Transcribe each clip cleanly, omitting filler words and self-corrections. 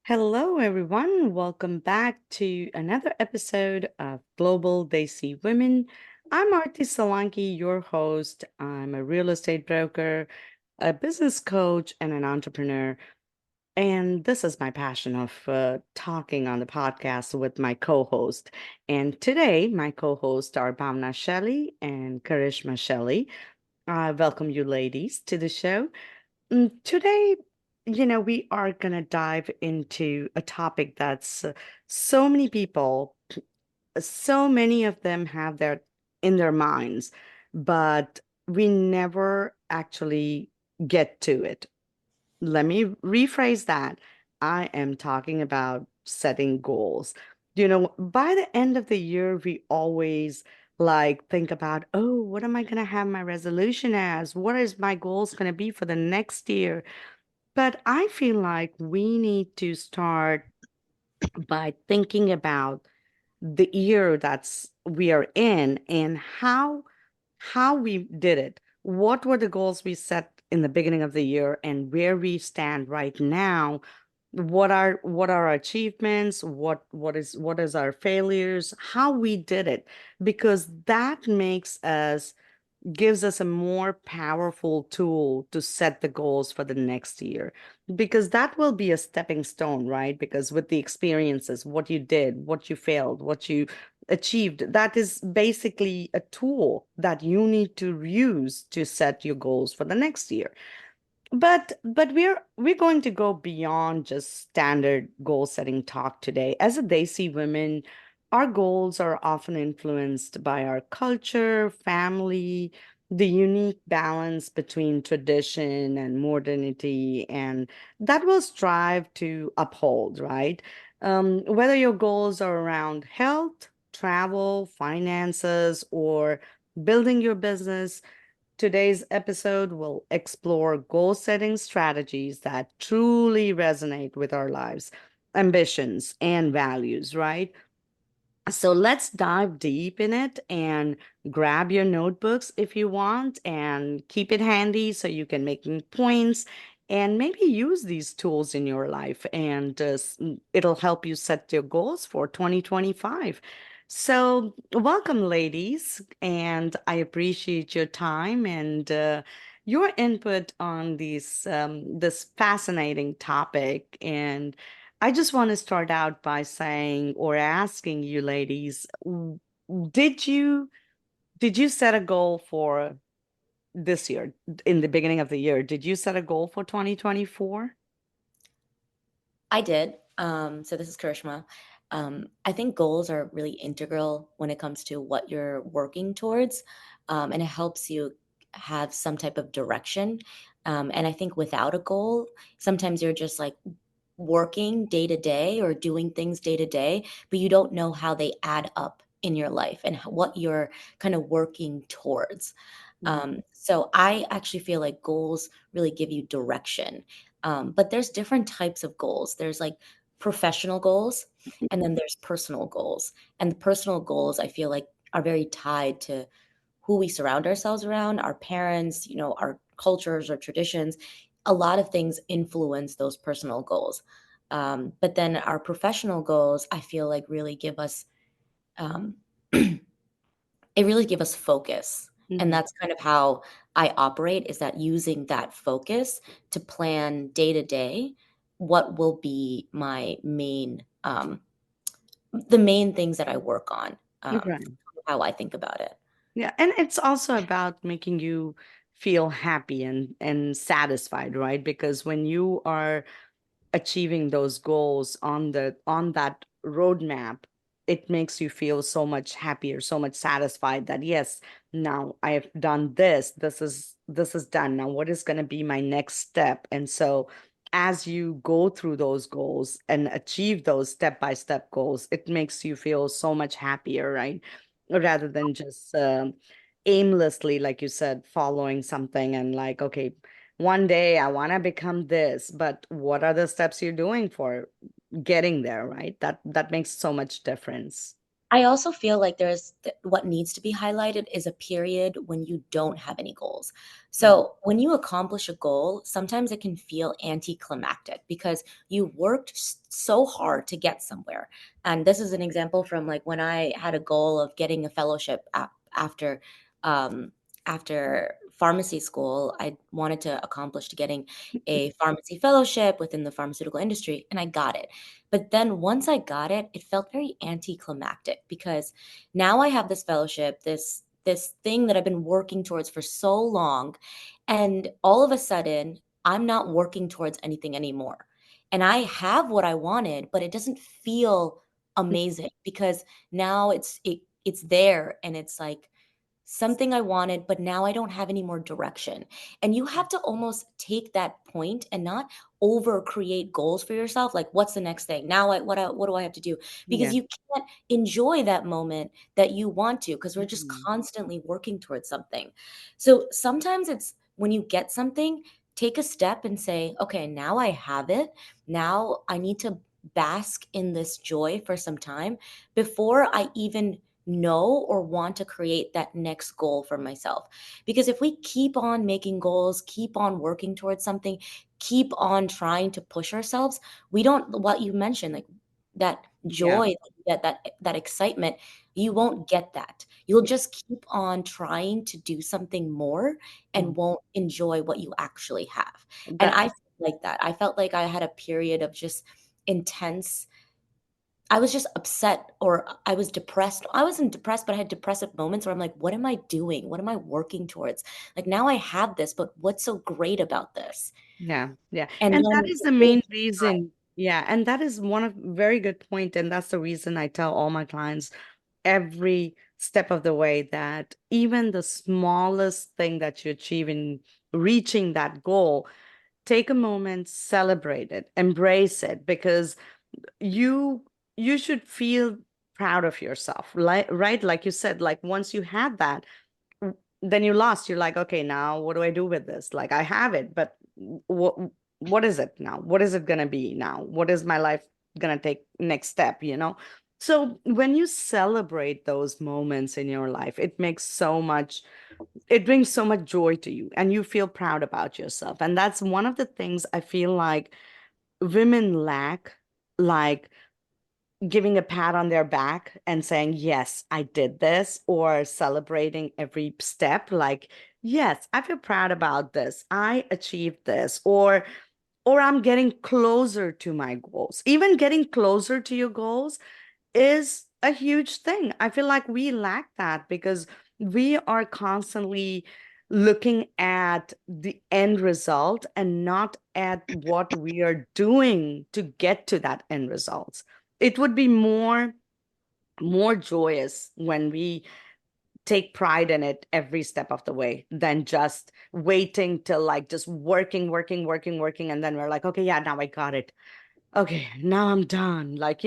Hello, everyone. Welcome back to another episode of Global Desi Women. I'm Arti Solanki, your host. I'm a real estate broker, a business coach, and an entrepreneur. And this is my passion of talking on the podcast with my co-host. And today, my co-hosts are Bhavana Shelley and Karishma Shelley. I welcome you ladies to the show. Today, we are going to dive into a topic that's so many people, so many of them have their in their minds, but we never actually get to it. Let me rephrase that. I am talking about setting goals. By the end of the year, we always think about, oh, what am I going to have my resolution as? What is my goals going to be for the next year? But I feel like we need to start by thinking about the year that's we are in and how we did it. What were the goals we set in the beginning of the year and where we stand right now? What are our achievements? What is our failures? How we did it? Because that makes us gives us a more powerful tool to set the goals for the next year because that will be a stepping stone, right? Because with the experiences, what you did, what you failed, what you achieved, that is basically a tool that you need to use to set your goals for the next year. But we're going to go beyond just standard goal setting talk today. As a Desi women, our goals are often influenced by our culture, family, the unique balance between tradition and modernity, and that we'll strive to uphold, right? Whether your goals are around health, travel, finances, or building your business, today's episode will explore goal setting strategies that truly resonate with our lives, ambitions, and values, right? So let's dive deep in it and grab your notebooks if you want and keep it handy so you can make points and maybe use these tools in your life and it'll help you set your goals for 2025. So, welcome, ladies, and I appreciate your time and your input on this fascinating topic. And I just want to start out by saying or asking you ladies, did you did you set a goal for this year in the beginning of the year? Did you set a goal for 2024? I did. So this is Karishma. I think goals are really integral when it comes to what you're working towards, and it helps you have some type of direction. And I think without a goal, sometimes you're just like working day to day or doing things day to day, but you don't know how they add up in your life and what you're kind of working towards. Mm. So I actually feel like goals really give you direction. But there's different types of goals. There's like professional goals, and then there's personal goals. And the personal goals, I feel like, are very tied to who we surround ourselves around, our parents, our cultures or traditions. A lot of things influence those personal goals. But then our professional goals, I feel like, really give us um, it really give us focus. And Mhm. that's kind of how I operate, is that using that focus to plan day to day what will be my the main things that I work on, Right. how I think about it. Yeah, and it's also about making you feel happy and satisfied, right? Because when you are achieving those goals on that roadmap, it makes you feel so much happier, so much satisfied that yes, now I have done this. This is done. Now what is going to be my next step? And so as you go through those goals and achieve those step-by-step goals, it makes you feel so much happier, right? Rather than just aimlessly, like you said, following something and like, okay, one day I want to become this, but what are the steps you're doing for getting there, right? That makes so much difference. I also feel like what needs to be highlighted is a period when you don't have any goals. Mm. So when you accomplish a goal, sometimes it can feel anticlimactic because you worked so hard to get somewhere. And this is an example from like when I had a goal of getting a fellowship after um, after pharmacy school. I wanted to accomplish to getting a pharmacy fellowship within the pharmaceutical industry, and I got it. But then once I got it, it felt very anticlimactic because now I have this fellowship, this thing that I've been working towards for so long, and all of a sudden, I'm not working towards anything anymore. And I have what I wanted, but it doesn't feel amazing because now it's there and it's like something I wanted, but now I don't have any more direction. And you have to almost take that point and not over create goals for yourself. Like, what's the next thing? Now, what do I have to do? Because Yeah. you can't enjoy that moment that you want to because we're just Mhm. constantly working towards something. So sometimes it's when you get something, take a step and say, okay, now I have it. Now I need to bask in this joy for some time before I even know or want to create that next goal for myself. Because if we keep on making goals, keep on working towards something, keep on trying to push ourselves, we don't what you mentioned, like that Yeah. joy, that excitement, you won't get that. You'll just keep on trying to do something more and Mhm. won't enjoy what you actually have. And That I felt like that. I felt like I had a period of just intense I was just upset or I was depressed. I wasn't depressed, but I had depressive moments where I'm like, what am I doing? What am I working towards? Like now I have this, but what's so great about this? Yeah, yeah. And And that then is it the really main takes time. reason. Yeah. And that is one of very good point. And that's the reason I tell all my clients every step of the way that even the smallest thing that you achieve in reaching that goal, take a moment, celebrate it, embrace it, because you you should feel proud of yourself, like, right? Like you said, like once you had that, then you lost. You're like, okay, now what do I do with this? Like I have it, but what is it now? What is it gonna be now? What is my life gonna take next step, you know? So when you celebrate those moments in your life, it makes so much, it brings so much joy to you and you feel proud about yourself. And that's one of the things I feel like women lack, like giving a pat on their back and saying, yes, I did this, or celebrating every step, like, yes, I feel proud about this. I achieved this, or I'm getting closer to my goals. Even getting closer to your goals is a huge thing. I feel like we lack that because we are constantly looking at the end result and not at what we are doing to get to that end result. It would be more joyous when we take pride in it every step of the way than just waiting till like just working, and then we're like, okay, yeah, now I got it, okay, now I'm done, like,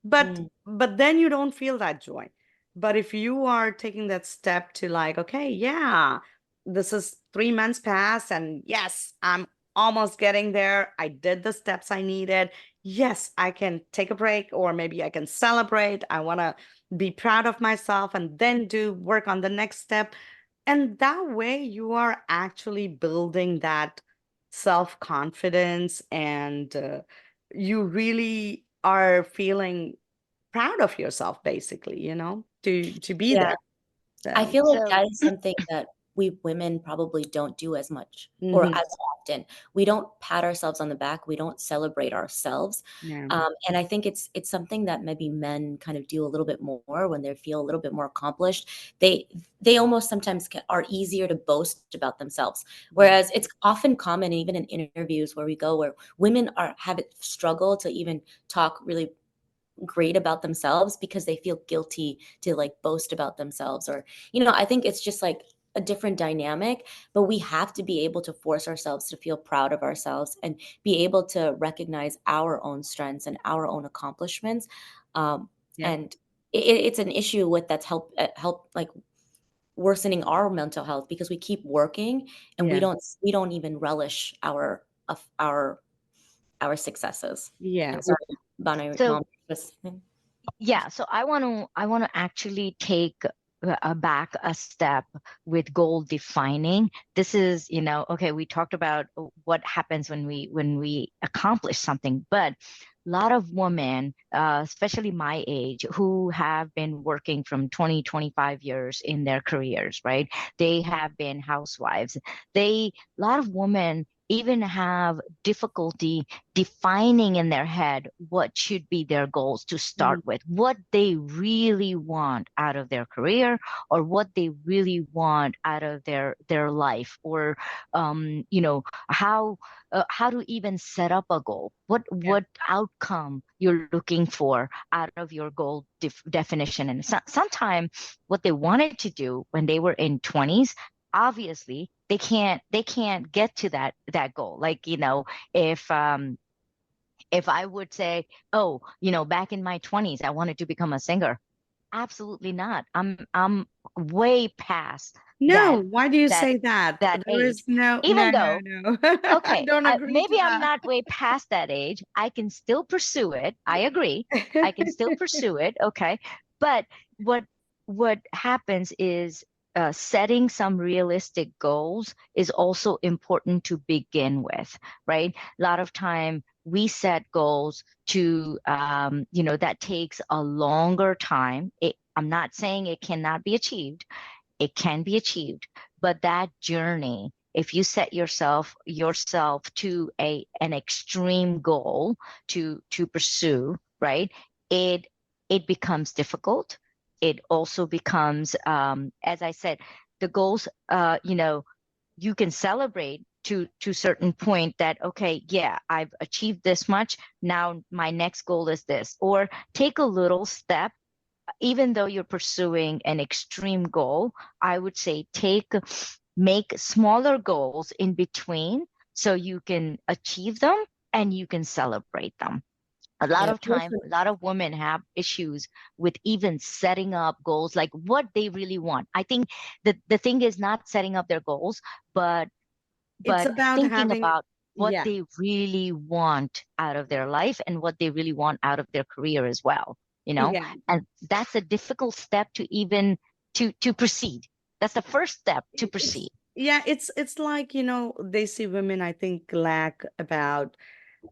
but Mm. then you don't feel that joy. But if you are taking that step to like, okay, yeah, this is 3 months past and yes, I'm almost getting there, I did the steps I needed, yes, I can take a break, or maybe I can celebrate, I want to be proud of myself and then do work on the next step. And that way you are actually building that self confidence, and you really are feeling proud of yourself, basically, to be Yeah. there. I So, feel like So, that is something that we women probably don't do as much or mhm, as often. We don't pat ourselves on the back. We don't celebrate ourselves. yeah, And I think it's something that maybe men kind of do a little bit more when they feel a little bit more accomplished. They almost sometimes are easier to boast about themselves. yeah, Whereas it's often common, even in interviews where we go, where women are have it struggle to even talk really great about themselves because they feel guilty to like boast about themselves or I think it's just like a different dynamic, but we have to be able to force ourselves to feel proud of ourselves and be able to recognize our own strengths and our own accomplishments. um, yeah, and it's an issue with that's help like worsening our mental health because we keep working and we yeah, don't even relish our successes. yeah, And sorry, Bana, so mom was Yeah, so I want to actually take back a step with goal defining. This is, okay, we talked about what happens when we accomplish something, but a lot of women, especially my age, who have been working from 20, 25 years in their careers, right? They have been housewives. A lot of women even have difficulty defining in their head what should be their goals to start Mhm. with, what they really want out of their career, or what they really want out of their life, or how to even set up a goal, Yeah. what outcome you're looking for out of your goal definition. And sometimes what they wanted to do when they were in 20s, obviously they can't get to that goal. Like, if I would say, oh, back in my 20s, I wanted to become a singer. Absolutely not. I'm way past No, that why do you that say that? that There age. is no, no, Even no, though, no. I okay, don't agree to maybe I'm that. not way past that age. I can still pursue it. I agree. I can still pursue it. Okay. But what what happens is, setting some realistic goals is also important to begin with, right? A lot of time we set goals to, that takes a longer time. I'm not saying it cannot be achieved. It can be achieved, but that journey, if you set yourself to an extreme goal to pursue, right, it it becomes difficult. It also becomes, as I said, the goals, you can celebrate to certain point that, okay, yeah, I've achieved this much, now my next goal is this. Or take a little step. Even though you're pursuing an extreme goal, I would say make smaller goals in between so you can achieve them and you can celebrate them. A lot Yeah, of time, a lot of women have issues with even setting up goals, like what they really want. I think that the thing is not setting up their goals, but it's about thinking having, about what yeah, they really want out of their life and what they really want out of their career as well, you know? yeah. And that's a difficult step to even to proceed. That's the first step to proceed. Yeah, it's like, they see women, I think, lack about,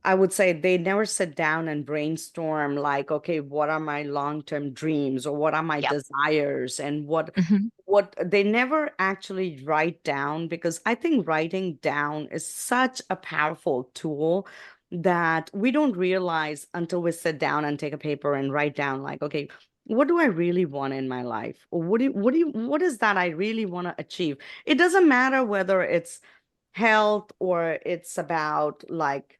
I would say they never sit down and brainstorm like, okay, what are my long-term dreams or what are my Yep. desires and Hmm. what they never actually write down, because I think writing down is such a powerful tool that we don't realize until we sit down and take a paper and write down like, okay, what do I really want in my life? Or what is that I really want to achieve? It doesn't matter whether it's health or it's about like,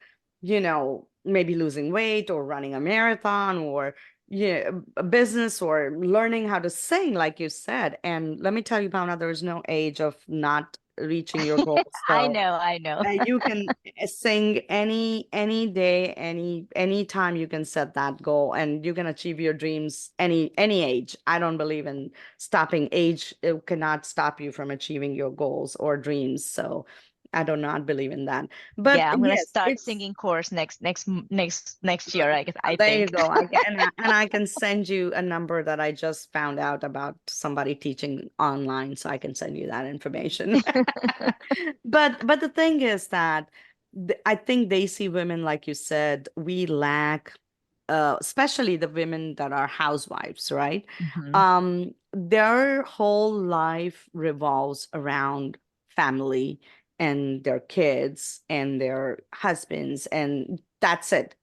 maybe losing weight or running a marathon or yeah, a business or learning how to sing, like you said. And let me tell you, Bhavana, there's no age of not reaching your goals. I So know, I know. you can sing any day, any time you can set that goal and you can achieve your dreams any age. I don't believe in stopping age. It cannot stop you from achieving your goals or dreams. So I do not believe in that. But Yeah, I'm gonna yes, start it's singing chorus next year, I guess, I there you think. go. I can, and I can send you a number that I just found out about somebody teaching online, so I can send you that information. But the thing is that I think they see women, like you said, we lack, especially the women that are housewives, right? Hmm. Their whole life revolves around family and their kids and their husbands, and that's it,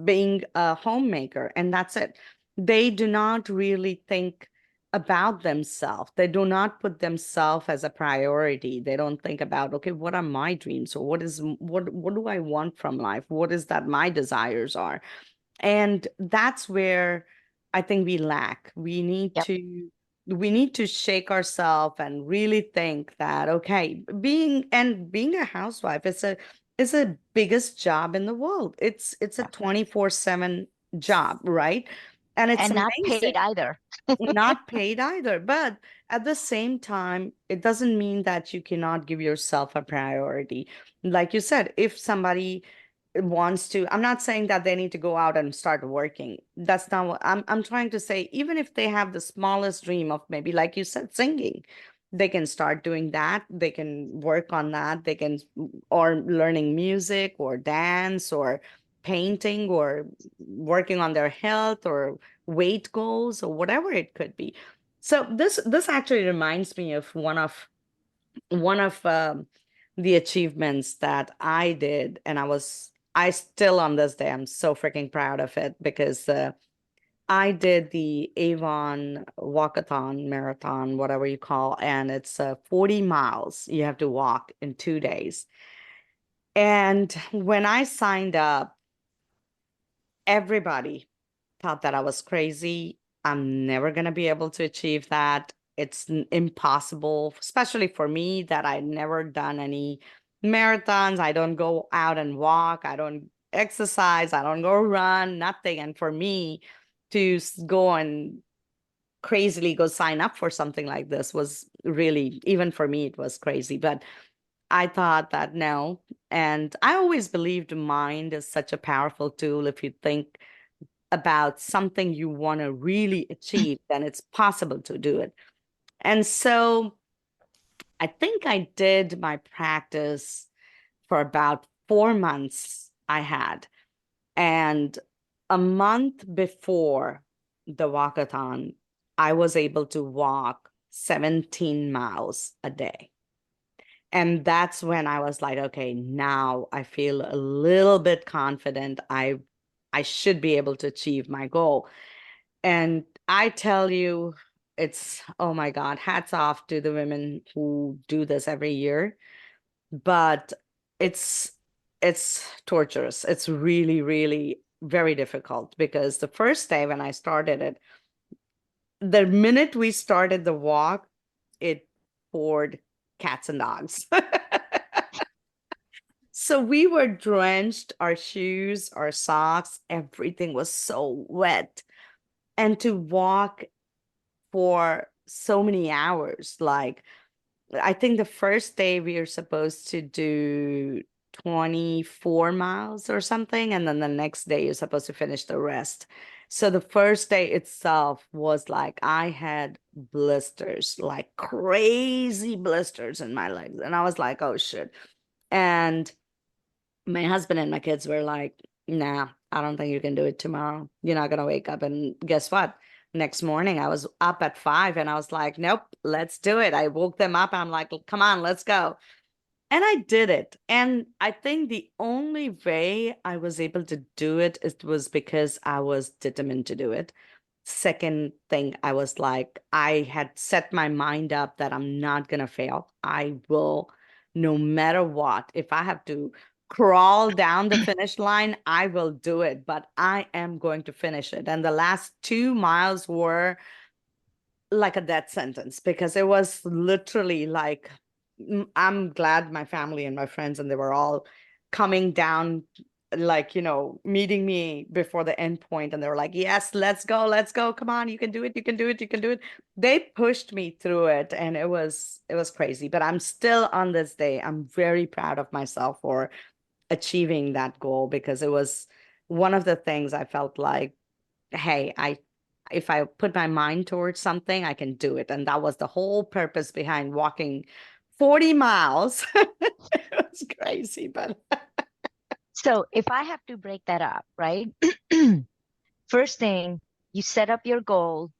being a homemaker, and that's it. They do not really think about themselves. They do not put themselves as a priority. They don't think about, okay, what are my dreams, or what do I want from life? What is that my desires are? And that's where I think we lack. Yep. We need to shake ourselves and really think that, okay, being a housewife is a biggest job in the world. It's a Yep. 24/7 job, right? And it's And not paid amazing. either. Not paid either. But at the same time, it doesn't mean that you cannot give yourself a priority. Like you said, if somebody wants to, I'm not saying that they need to go out and start working. That's not what I'm trying to say. Even if they have the smallest dream of maybe, like you said, singing, they can start doing that. They can work on that. They can, or learning music or dance or painting or working on their health or weight goals or whatever it could be. So this actually reminds me of one of the achievements that I did, and I still on this day, I'm so freaking proud of it because I did the Avon walkathon, marathon, whatever you call, and it's 40 miles you have to walk in 2 days. And when I signed up, everybody thought that I was crazy. I'm never going to be able to achieve that. It's impossible, especially for me that I never done any marathons. I don't go out and walk. I don't exercise. I don't go run, nothing. And for me to go and crazily go sign up for something like this was really, even for me, it was crazy. But I thought that no. And I always believed mind is such a powerful tool. If you think about something you want to really achieve, then it's possible to do it. And so I think I did my practice for about 4 months I had. And a month before the walkathon, I was able to walk 17 miles a day. And that's when I was like, okay, now I feel a little bit confident. I should be able to achieve my goal. And I tell you, it's, oh my God, hats off to the women who do this every year. But it's it's torturous. It's really, really very difficult because the first day when I started it, the minute we started the walk, it poured cats and dogs. So we were drenched, our shoes, our socks, everything was so wet. And to walk for so many hours, like I think the first day we were supposed to do 24 miles or something, and then the next day you're supposed to finish the rest. So the first day itself was like I had blisters, like crazy blisters in my legs. And I was like, oh shit. And my husband and my kids were like, nah, I don't think you can do it tomorrow. You're not going to wake up. And guess what? Next morning, I was up at 5 and I was like, nope, let's do it. I woke them up. I'm like, come on, let's go. And I did it. And I think the only way I was able to do it, it was because I was determined to do it. Second thing, I was like, I had set my mind up that I'm not going to fail. I will, no matter what, if I have to crawl down the finish line, I will do it, but I am going to finish it. And the last 2 miles were like a death sentence because it was literally like, I'm glad my family and my friends and they were all coming down, like, meeting me before the end point, and they were like, yes, let's go, come on, you can do it, you can do it, you can do it. They pushed me through it, and it was crazy. But I'm still, on this day, I'm very proud of myself for achieving that goal, because it was one of the things I felt like, hey, if I put my mind towards something, I can do it. And that was the whole purpose behind walking 40 miles. It was crazy, but So if I have to break that up, right? First thing, you set up your goal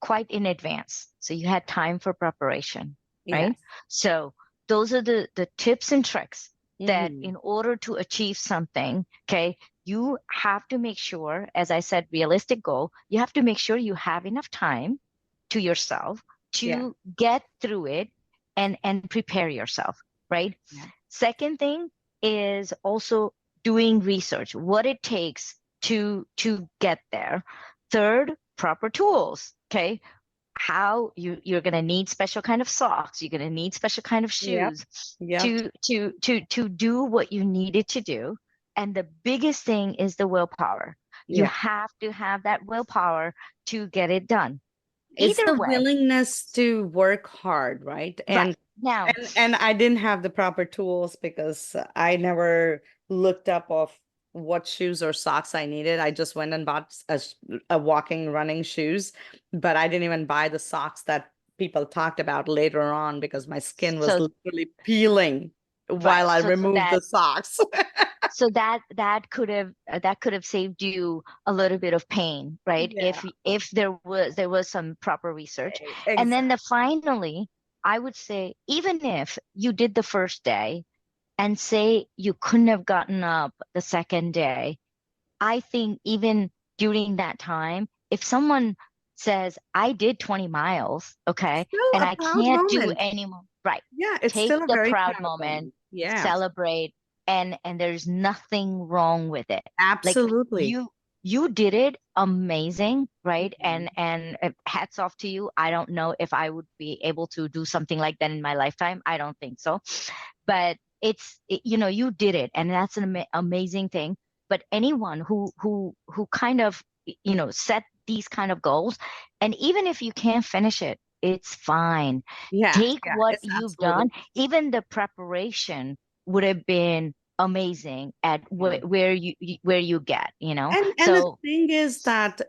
quite in advance. So you had time for preparation, right? yes. So those are the tips and tricks that Mhm. in order to achieve something, okay, you have to make sure, as I said, realistic goal, you have to make sure you have enough time to yourself Yeah. to get through it and prepare yourself, right? Yeah. Second thing is also doing research, what it takes to get there. Third, proper tools, okay? How you're going to need special kind of socks, you're going to need special kind of Yep. shoes Yep. to do what you needed to do. And the biggest thing is the willpower. You Yeah. have to have that willpower to get it done. It's Either the way. willingness to work hard, right? Right. Now, And I didn't have the proper tools because I never looked up of what shoes or socks I needed. I just went and bought a walking running shoes, but I didn't even buy the socks that people talked about later on because my skin was so literally peeling right. while I removed the socks. That could have saved you a little bit of pain, right? Yeah, If there was some proper research. And then exactly. finally, I would say, even if you did the first day and say you couldn't have gotten up the second day, I think even during that time, if someone says, I did 20 miles, okay, Still and a I proud can't do moment. any more, right, Yeah, it's take still a the very proud proud moment, moment. Yeah, celebrate, and there's nothing wrong with it. Like absolutely. you did it amazing, right? Mhm. And hats off to you. I don't know if I would be able to do something like that in my lifetime. I don't think so. But you did it, and that's an amazing thing. But anyone who kind of set these kind of goals, and even if you can't finish it, it's fine. Yeah, Take yeah, what it's you've absolutely. done. Even the preparation would have been amazing at Yeah. where you get, And the so thing is that,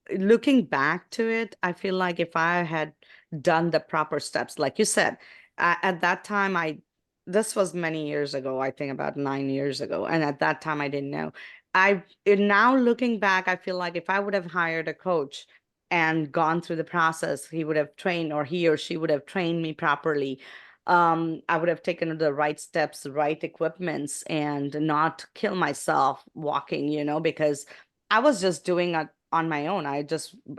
looking back to it, I feel like if I had done the proper steps, like you said, at that time, this was many years ago, I think about 9 years ago. And at that time, I didn't know. Now looking back, I feel like if I would have hired a coach and gone through the process, he would have trained, or he or she would have trained me properly. I would have taken the right steps, the right equipments, and not kill myself walking, because I was just doing it on my own.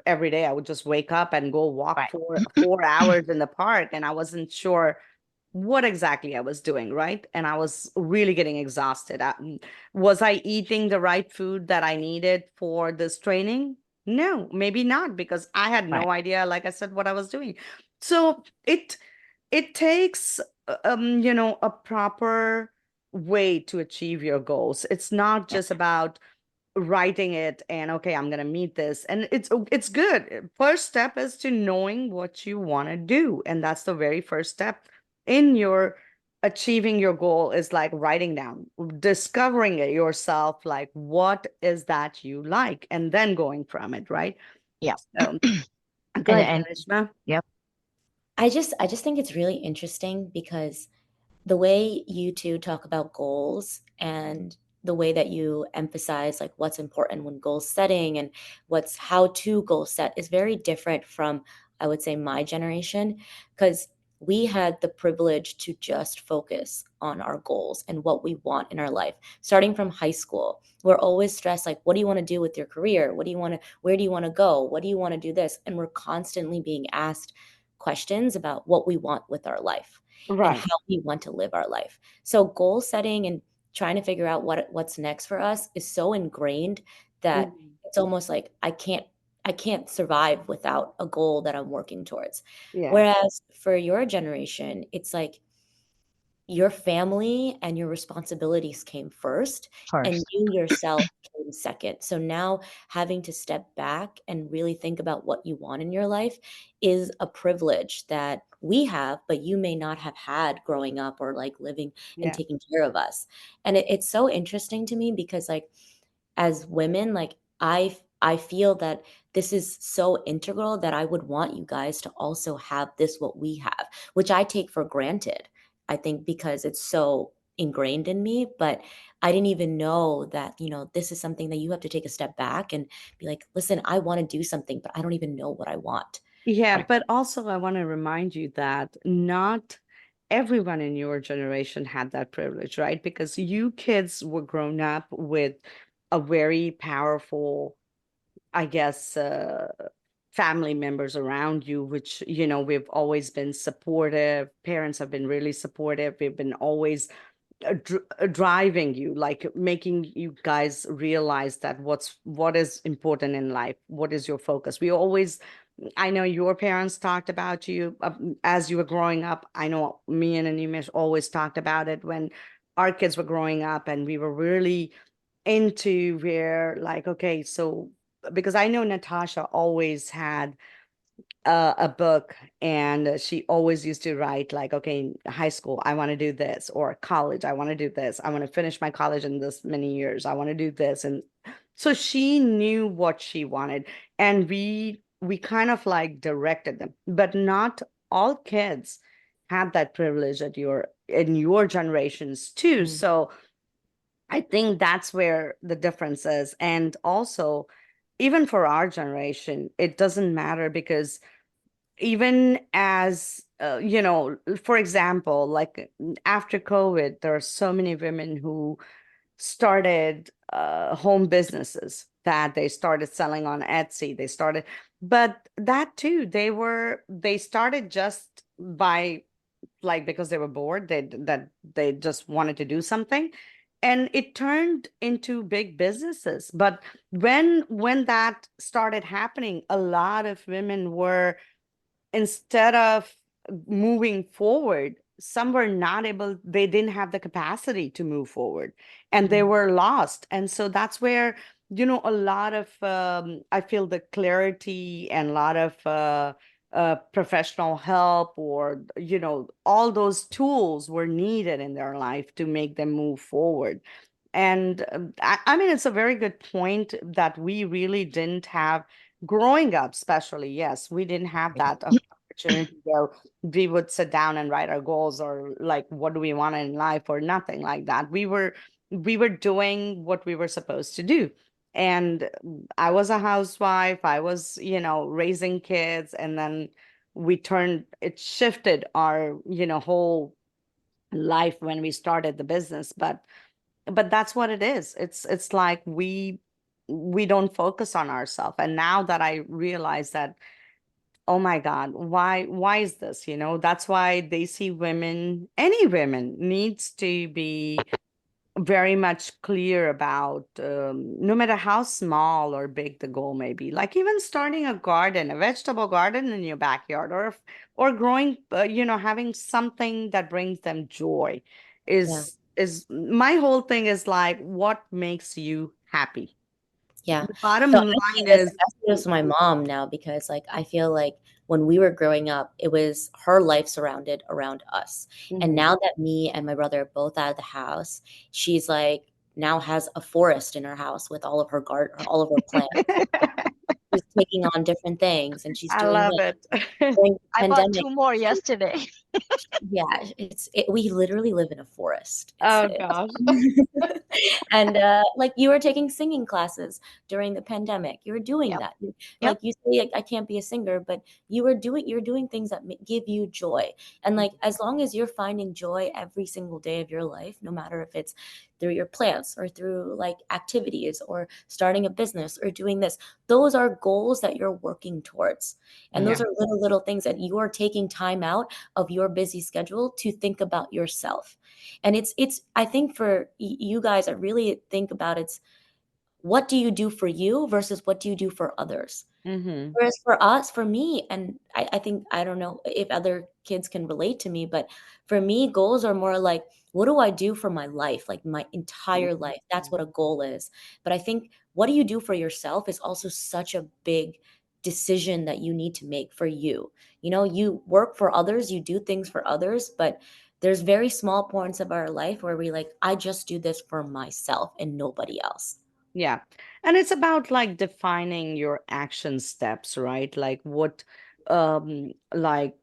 Every day I would just wake up and go walk right. for 4 hours in the park, and I wasn't sure what exactly I was doing, right? And I was really getting exhausted. Was I eating the right food that I needed for this training? No, maybe not, because I had Right. no idea, like I said, what I was doing. So it takes a proper way to achieve your goals. It's not Yeah. just about writing it and okay, I'm going to meet this, and it's good. First step is to knowing what you want to do, and that's the very first step in your achieving your goal, is like writing down, discovering it yourself, like what is that you like, and then going from it, right? Yeah. So go and ahead, and Karishma. yep. I just think it's really interesting because the way you two talk about goals and the way that you emphasize like what's important when goal setting and what's how to goal set is very different from, I would say, my generation, because we had the privilege to just focus on our goals and what we want in our life starting from high school. We're always stressed like, what do you want to do with your career? What do you want to Where do you want to go? What do you want to do this? And we're constantly being asked questions about what we want with our life and Right. how we want to live our life. So goal setting and trying to figure out what's next for us is so ingrained that Mhm. it's almost like I can't survive without a goal that I'm working towards. Yeah. Whereas for your generation, it's like your family and your responsibilities came first and First. you yourself came second. So now having to step back and really think about what you want in your life is a privilege that we have, but you may not have had growing up or like living and Yeah. taking care of us. And it's so interesting to me because like as women, like I feel that this is so integral that I would want you guys to also have this what we have, which I take for granted. I think because it's so ingrained in me, but I didn't even know that, this is something that you have to take a step back and be like, listen, I want to do something, but I don't even know what I want. Yeah, Right. but also I want to remind you that not everyone in your generation had that privilege, right? Because you kids were grown up with a very powerful, I guess, family members around you, which, we've always been supportive. Parents have been really supportive. We've been always driving you, like making you guys realize that what is important in life, what is your focus. I know your parents talked about you as you were growing up. I know me and Animesh always talked about it when our kids were growing up, and we were really into where, like, okay, so because I know Natasha always had a book, and she always used to write like, okay, in high school I want to do this, or college I want to do this, I want to finish my college in this many years, I want to do this. And so she knew what she wanted, and we kind of like directed them. But not all kids had that privilege at your in your generations too. Mm. So I think that's where the difference is. And also, even for our generation, it doesn't matter, because even as for example, like after COVID, there are so many women who started home businesses, that they started selling on Etsy, they started, but that too, they started just by, like, because they were bored, they just wanted to do something, and it turned into big businesses. But when that started happening, a lot of women were, instead of moving forward, some were not able, they didn't have the capacity to move forward, and they Mm. were lost. And so that's where, a lot of, I feel, the clarity and a lot of professional help, or all those tools were needed in their life to make them move forward. And I mean, it's a very good point that we really didn't have growing up, especially. Yes, we didn't have that opportunity where we would sit down and write our goals, or like, what do we want in life, or nothing like that. We were doing what we were supposed to do. And I was a housewife, I was, raising kids, and then it shifted our, whole life when we started the business. But that's what it is. It's like we don't focus on ourselves. And now that I realize that, oh my God, why is this? That's why they see women, any women needs to be very much clear about, no matter how small or big the goal may be, like even starting a garden, a vegetable garden in your backyard, or growing, having something that brings them joy, Yeah. is my whole thing is like, what makes you happy? Yeah. The So bottom I see line this is. I see this with my mom now, because like I feel like when we were growing up, it was her life surrounded around us. And Mhm. now that me and my brother are both out of the house, she's like now has a forest in her house with all of her garden, all of her plants. She's taking on different things, and she's I doing love this. it. During the I bought pandemic, two more yesterday. yeah, we literally live in a forest. Oh gosh. And like you were taking singing classes during the pandemic. You were doing Yep. that. Yep. Like you say, like, I can't be a singer, but you're doing things that give you joy. And like as long as you're finding joy every single day of your life, no matter if it's through your plants or through like activities or starting a business or doing this, those are goals that you're working towards. And those Yeah. are little things that you are taking time out of your busy schedule to think about yourself. And it's I think for you guys, I really think about it's what do you do for you versus what do you do for others. Hmm. Whereas for us, for me, and I think, I don't know if other kids can relate to me, but for me, goals are more like, what do I do for my life, like my entire life? That's what a goal is. But I think what do you do for yourself is also such a big decision that you need to make for you. You know, you work for others, you do things for others, but there's very small points of our life where we like, I just do this for myself and nobody else. Yeah. And it's about like defining your action steps, right? Like what, like,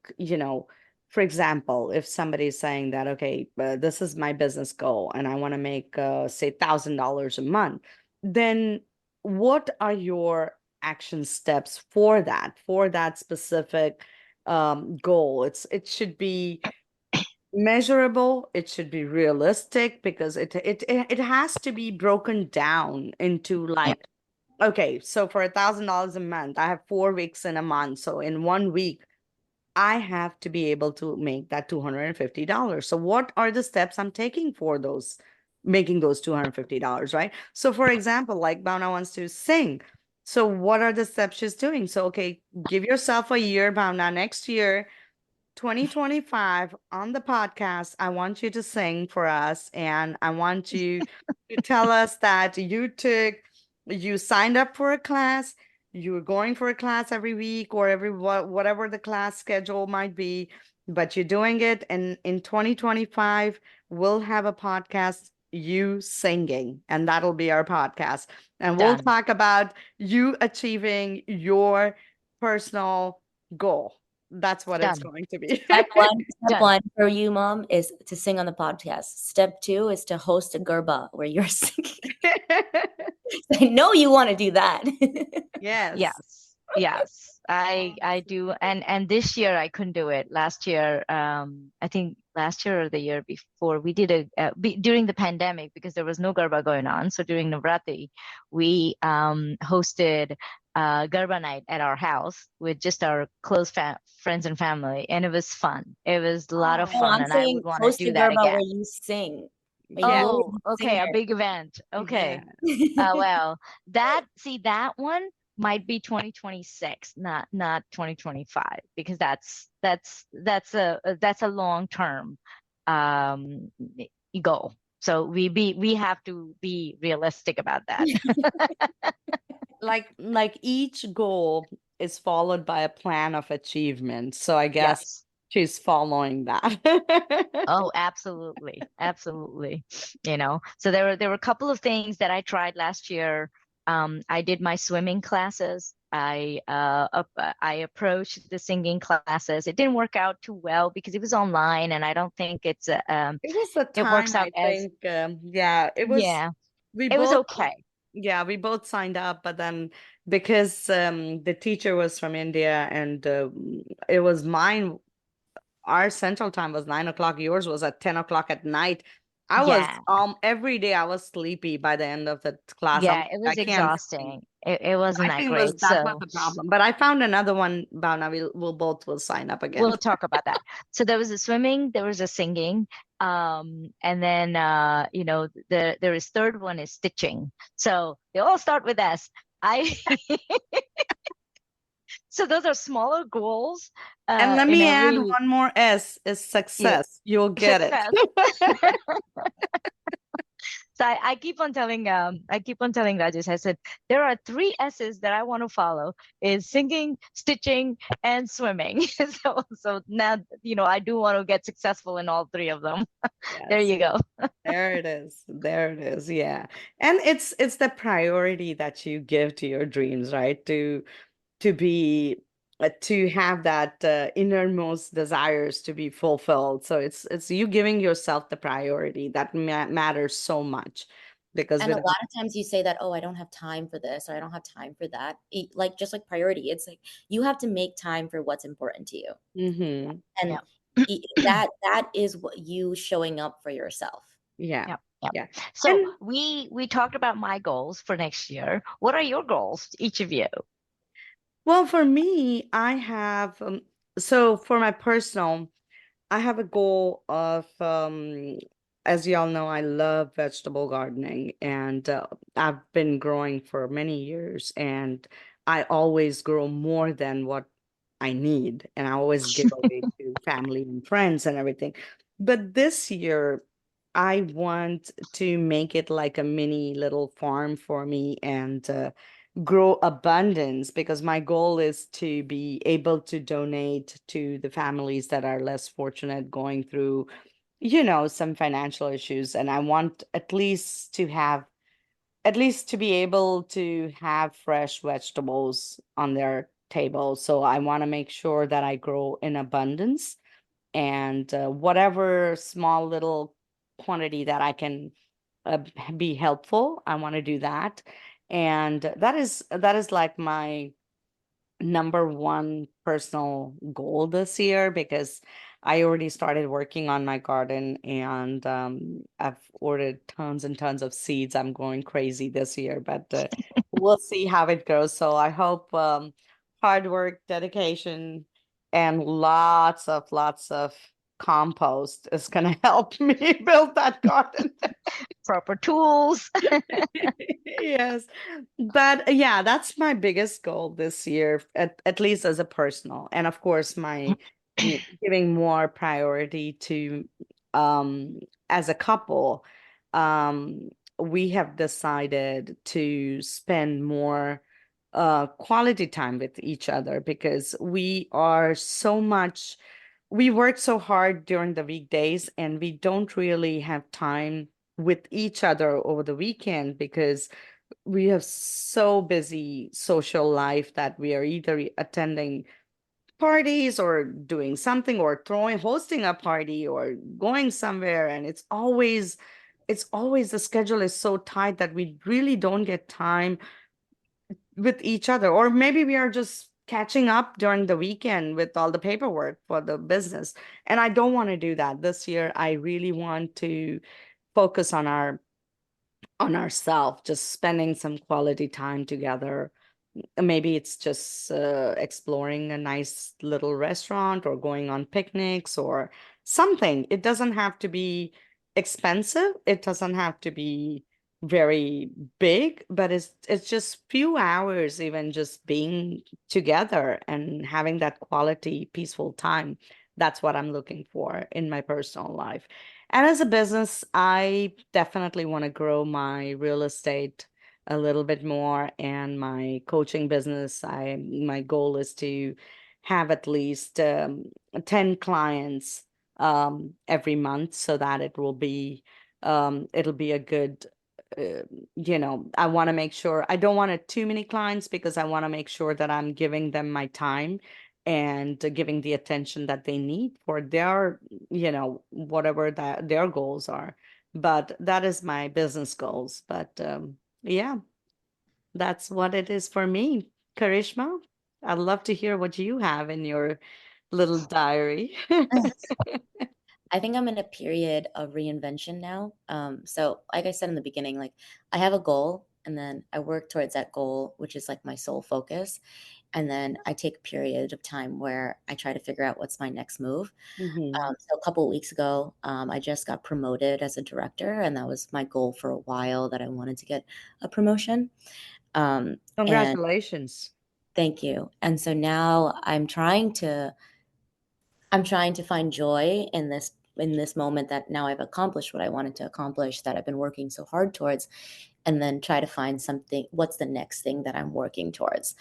for example, if somebody is saying that, okay, this is my business goal and I want to make, say, $1,000 a month, then what are your action steps for that specific goal? It should be measurable, it should be realistic, because it has to be broken down into Yeah. like, okay, so for $1,000 a month, I have 4 weeks in a month, so in one week I have to be able to make that $250. So what are the steps I'm taking for those, making those $250, right? So for example, like Bhavana wants to sing, so what are the steps she's doing? So okay, give yourself a year, Bhavana. Next year, 2025, on the podcast, I want you to sing for us, and I want you to tell us that you signed up for a class, you're going for a class every week or every whatever the class schedule might be, but you're doing it. And in 2025, we'll have a podcast, you singing, and that'll be our podcast. And we'll Done. talk about you achieving your personal goal. That's what it's Done. going to be. Step Done. one for you, mom, is to sing on the podcast. Step two is to host a Gerba where you're singing. I know you want to do that. Yes. Yes. Yes. I do. And this year I couldn't do it. Last year, I think last year or the year before, we did during the pandemic, because there was no Garba going on. So during Navratri, we hosted Garba night at our house with just our close friends and family, and it was fun. It was a lot of Oh, No, fun, I'm and I saying would want to host a do that Gerba again. where you sing. Where yeah. you're Oh, the okay, a singer. big event. Okay. Yeah. Well, that one might be 2026, not 2025, because that's a long term um goal. So we have to be realistic about that. Like each goal is followed by a plan of achievement. So I guess Yes. she's following that. Oh, absolutely. Absolutely. So there were a couple of things that I tried last year. I did my swimming classes. I approached the singing classes. It didn't work out too well because it was online, and I don't think It was the it time, works out I as, think. Yeah, it was. yeah, We it was both, okay. yeah, we both signed up, but then because the teacher was from India and it was mine, our central time was 9 o'clock. Yours was at 10 o'clock at night. I was Yeah. every day I was sleepy by the end of the class. I'm Yeah, like, it I was can't sing. exhausting. It wasn't I that think it was great. that was So the problem. But I found another one, Bhavana. We'll both will sign up again. we'll talk about that. So there was a swimming, there was a singing, and then there is third one is stitching. So they all start with S. I So those are smaller goals And let in me add every, one more S is yeah, success. You'll get it. success. So I keep on telling Rajesh, I said, there are three S's that I want to follow: is singing, stitching, and swimming. So now I do want to get successful in all three of them. There Yes. you go. There it is. There it is. Yeah. And it's the priority that you give to your dreams, right? To be to have that innermost desires to be fulfilled. So it's you giving yourself the priority that matters so much because And a without lot of times you say that, oh, I don't have time for this or I don't have time for that. Like just like priority, it's like you have to make time for what's important to you. hmm And Yeah. that is what you showing up for yourself. yeah. Yeah. Yeah. Yeah. So And we talked about my goals for next year. What are your goals, each of you? well, for me, I have so for my personal, I have a goal of, as y'all know, I love vegetable gardening and I've been growing for many years and I always grow more than what I need and I always give away to family and friends and everything. But this year, I want to make it like a mini little farm for me and grow abundance because my goal is to be able to donate to the families that are less fortunate going through, some financial issues. And I want at least to be able to have fresh vegetables on their table. So I want to make sure that I grow in abundance and whatever small little quantity that I can be helpful, I want to do that. And that is like my number one personal goal this year because I already started working on my garden and I've ordered tons and tons of seeds. I'm going crazy this year, but we'll see how it goes. So I hope hard work, dedication, and lots of compost is going to help me build that garden. Proper tools. Yes. But yeah, that's my biggest goal this year, at least as a personal. And of course, my giving more priority to as a couple, um we have decided to spend more quality time with each other, because we work so hard during the weekdays and we don't really have time with each other over the weekend, because we have so busy social life that we are either attending parties or doing something or hosting a party or going somewhere, and it's always the schedule is so tight that we really don't get time with each other. Or maybe we are just catching up during the weekend with all the paperwork for the business, and I don't want to do that this year. I really want to focus on ourselves, just spending some quality time together. Maybe it's just exploring a nice little restaurant or going on picnics or something. It doesn't have to be expensive. It doesn't have to be very big, but it's just few hours, even just being together and having that quality, peaceful time. That's what I'm looking for in my personal life. And as a business, I definitely want to grow my real estate a little bit more, and my coaching business. My goal is to have at least 10 clients every month, so that it'll be a good uh, I want to make sure I don't want too many clients, because I want to make sure that I'm giving them my time and giving the attention that they need for their, whatever that their goals are. But that is my business goals. But yeah, that's what it is for me. Karishma, I'd love to hear what you have in your little diary. I think I'm in a period of reinvention now. So like I said in the beginning, like I have a goal and then I work towards that goal, which is like my sole focus. And then I take a period of time where I try to figure out what's my next move. Hmm. So a couple of weeks ago, I just got promoted as a director, and that was my goal for a while, that I wanted to get a promotion. And Congratulations. thank you. And so now I'm trying to find joy in this moment, that now I've accomplished what I wanted to accomplish, that I've been working so hard towards, and then try to find something. What's the next thing that I'm working towards?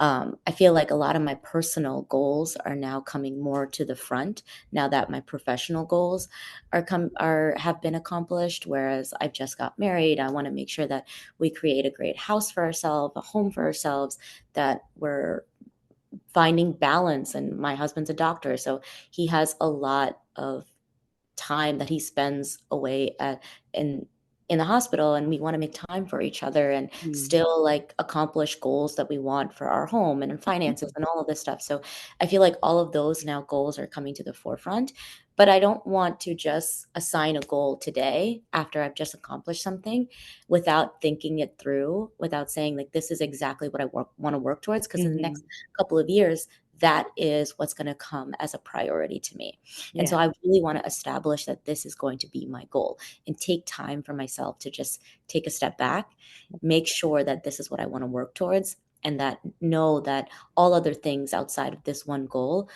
I feel like a lot of my personal goals are now coming more to the front now that my professional goals have been accomplished. Whereas I've just got married, I want to make sure that we create a great house for ourselves, a home for ourselves, that we're finding balance. And my husband's a doctor, so he has a lot of time that he spends away in in the hospital, and we want to make time for each other and Mm. still like accomplish goals that we want for our home and finances and all of this stuff. So I feel like all of those now goals are coming to the forefront, but I don't want to just assign a goal today after I've just accomplished something without thinking it through, without saying like this is exactly what I want to work towards, because in the next Hmm. couple of years that is what's going to come as a priority to me. And so Yeah, I really want to establish that this is going to be my goal, and take time for myself to just take a step back, make sure that this is what I want to work towards, and that know that all other things outside of this one goal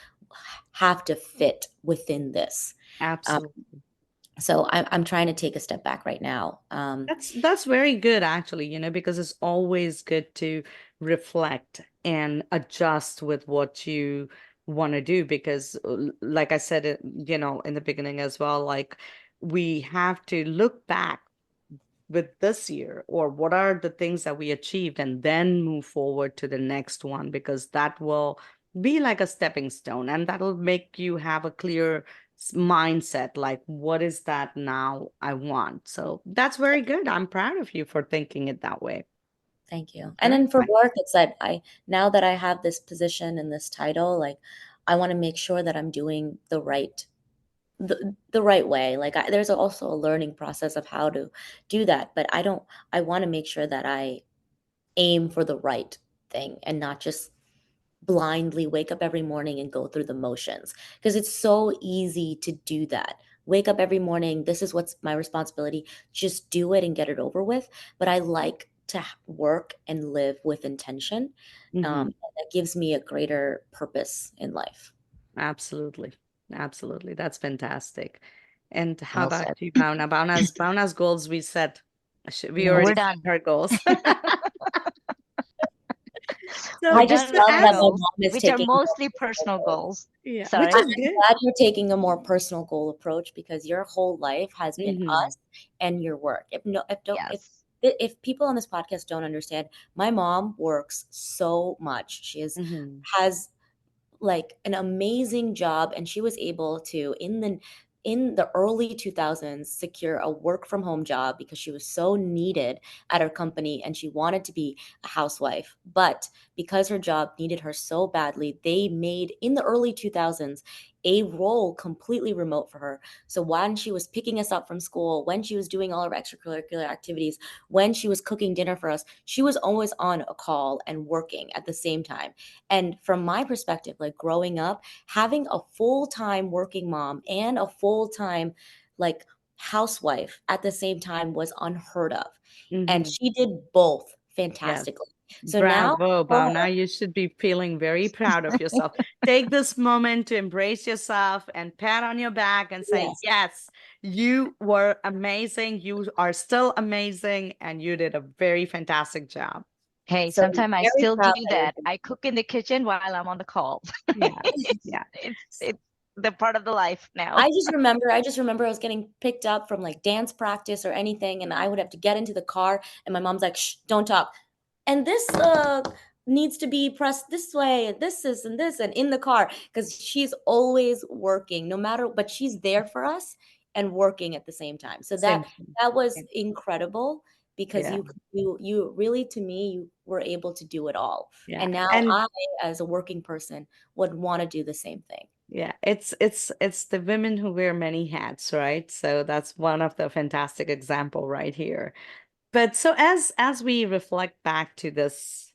have to fit within this. Um, absolutely. so I'm trying to take a step back right now. That's very good, actually, because it's always good to reflect and adjust with what you want to do, because like I said, in the beginning as well, like we have to look back with this year, or what are the things that we achieved, and then move forward to the next one, because that will be like a stepping stone, and that'll make you have a clear mindset, like what is that now I want. So that's very good. I'm proud of you for thinking it that way. Thank you. And Very then for nice. work, it's that now that I have this position and this title, like I want to make sure that I'm doing the right way. Like there's also a learning process of how to do that, but I want to make sure that I aim for the right thing and not just blindly wake up every morning and go through the motions, because it's so easy to do that. Wake up every morning, this is what's my responsibility, just do it and get it over with. But I like to work and live with intention. Hmm. And that gives me a greater purpose in life. Absolutely. Absolutely. That's fantastic. And how Well about said. you, Bhavana? Bhavana's goals we set. We We're already set done. her goals. So I We're just done just to with love our that ask, my goals, mom is which are taking more mostly personal personal goals. goals. yeah, which Sorry. is I'm good. glad you're taking a more personal goal approach because your whole life has been Mm-hmm. us and your work. Yes. If people on this podcast don't understand, my mom works so much. Mm-hmm. Has like an amazing job, and she was able to in the early 2000s secure a work from home job because she was so needed at her company and she wanted to be a housewife. But because her job needed her so badly, they made in the early 2000s a role completely remote for her. So when she was picking us up from school, when she was doing all her extracurricular activities, when she was cooking dinner for us, she was always on a call and working at the same time. And from my perspective, like growing up, having a full-time working mom and a full-time like housewife at the same time was unheard of. And Mm-hmm. she did both Yes. fantastically. So now Bravo, for her, Bhavana. You should be feeling very proud of yourself. Take this moment to embrace yourself and pat on your back and say, yes. yes, you were amazing. You are still amazing. And you did a very fantastic job. Hey, So I'm sometimes I very still do proud that you're that. doing I cook in the kitchen while I'm on the call. Yeah. it's, Yeah. it's the part of the life now. I just remember I was getting picked up from like dance practice or anything, and I would have to get into the car, and my mom's like, "Shh, don't talk." And this needs to be pressed this way, this is and this, and in the car because she's always working, no matter. But she's there for us and working at the same time. So Same. that was Thing. incredible because Yeah. you really, to me, you were able to do it all. Yeah. And now And I, as a working person, would want to do the same thing. yeah, it's the women who wear many hats, right? So that's one of the fantastic example right here. But so as we reflect back to this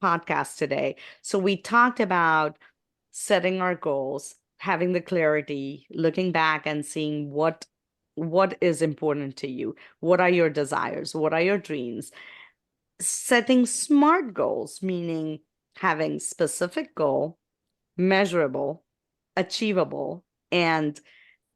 podcast today, so we talked about setting our goals, having the clarity, looking back and seeing what is important to you. What are your desires? What are your dreams? Setting smart goals, meaning having specific goal, measurable, achievable, and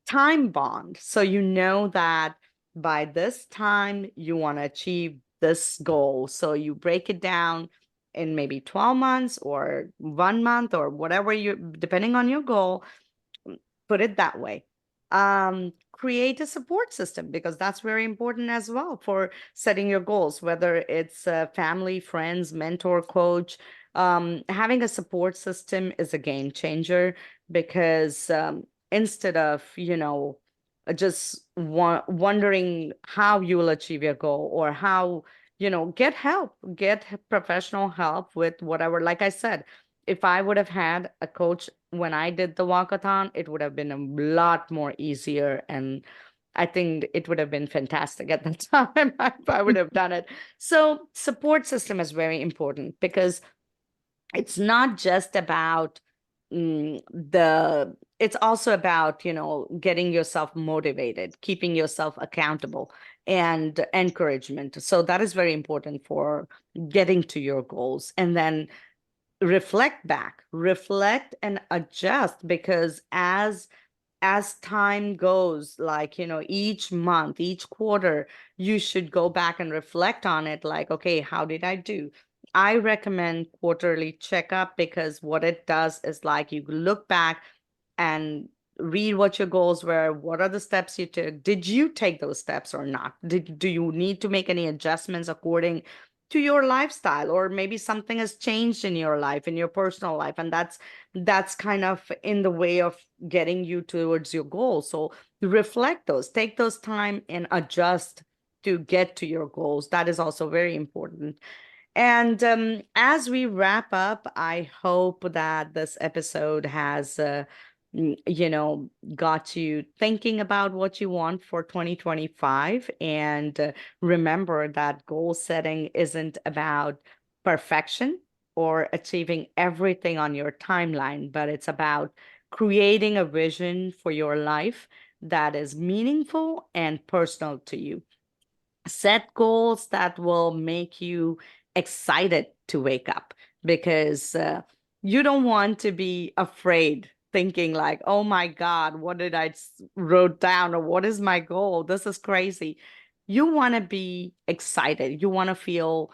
time bond. So you know that by this time you want to achieve this goal. So you break it down in maybe 12 months or 1 month or whatever you, depending on your goal, put it that way. Create a support system because that's very important as well for setting your goals, whether it's family, friends, mentor, coach. Having a support system is a game changer because instead of, just wondering how you will achieve your goal or how, get help, get professional help with whatever. Like I said, if I would have had a coach when I did the walkathon, it would have been a lot more easier. And I think it would have been fantastic at the time if I would have done it. So, support system is very important because it's not just about it's also about, getting yourself motivated, keeping yourself accountable, and encouragement. So, that is very important for getting to your goals. And then reflect back, reflect and adjust because as time goes, like, each month, each quarter, you should go back and reflect on it, like, okay, how did I do? I recommend quarterly checkup because what it does is like you look back and read what your goals were. What are the steps you took? Did you take those steps or not? Do you need to make any adjustments according to your lifestyle, or maybe something has changed in your life, in your personal life, and that's kind of in the way of getting you towards your goal. So reflect those, take those time and adjust to get to your goals. That is also very important. And as we wrap up, I hope that this episode has, got you thinking about what you want for 2025. And remember that goal setting isn't about perfection or achieving everything on your timeline, but it's about creating a vision for your life that is meaningful and personal to you. Set goals that will make you excited to wake up because you don't want to be afraid thinking like, oh my god, what did I wrote down, or what is my goal, this is crazy. You want to be excited, you want to feel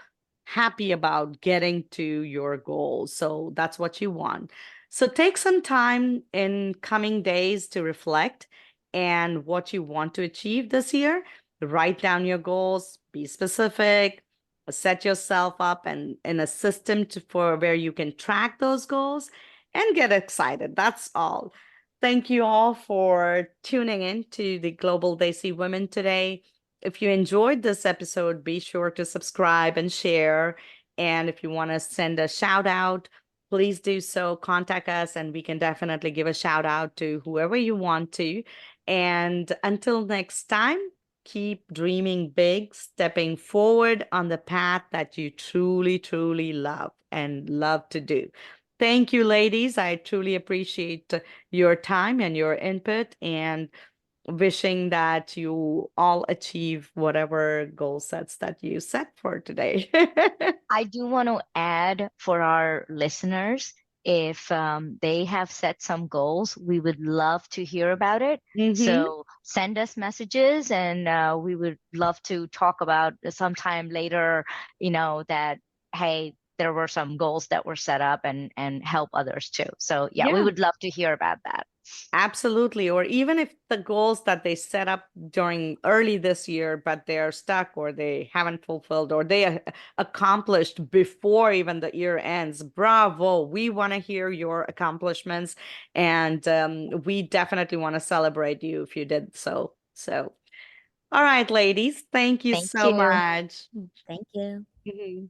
happy about getting to your goal. So that's what you want. So take some time in coming days to reflect and what you want to achieve this year. Write down your goals, be specific, set yourself up and in a system for where you can track those goals and get excited. That's all. Thank you all for tuning in to the Global Desi Women today. If you enjoyed this episode, be sure to subscribe and share. And if you want to send a shout out, please do so. Contact us, and we can definitely give a shout out to whoever you want to. And until next time, keep dreaming big, stepping forward on the path that you truly, truly love and love to do. Thank you, ladies. I truly appreciate your time and your input, and wishing that you all achieve whatever goal sets that you set for today. I do want to add for our listeners, if they have set some goals, we would love to hear about it. Mm-hmm. So send us messages, and we would love to talk about sometime later, that, hey, there were some goals that were set up, and help others too. So yeah, we Yeah. would love to hear about that. Absolutely. Or even if the goals that they set up during early this year, but they're stuck or they haven't fulfilled or they accomplished before even the year ends, bravo. We want to hear your accomplishments, and we definitely want to celebrate you if you did so. So, all right, ladies, thank you Thank so you. much. Thank you. Mhm.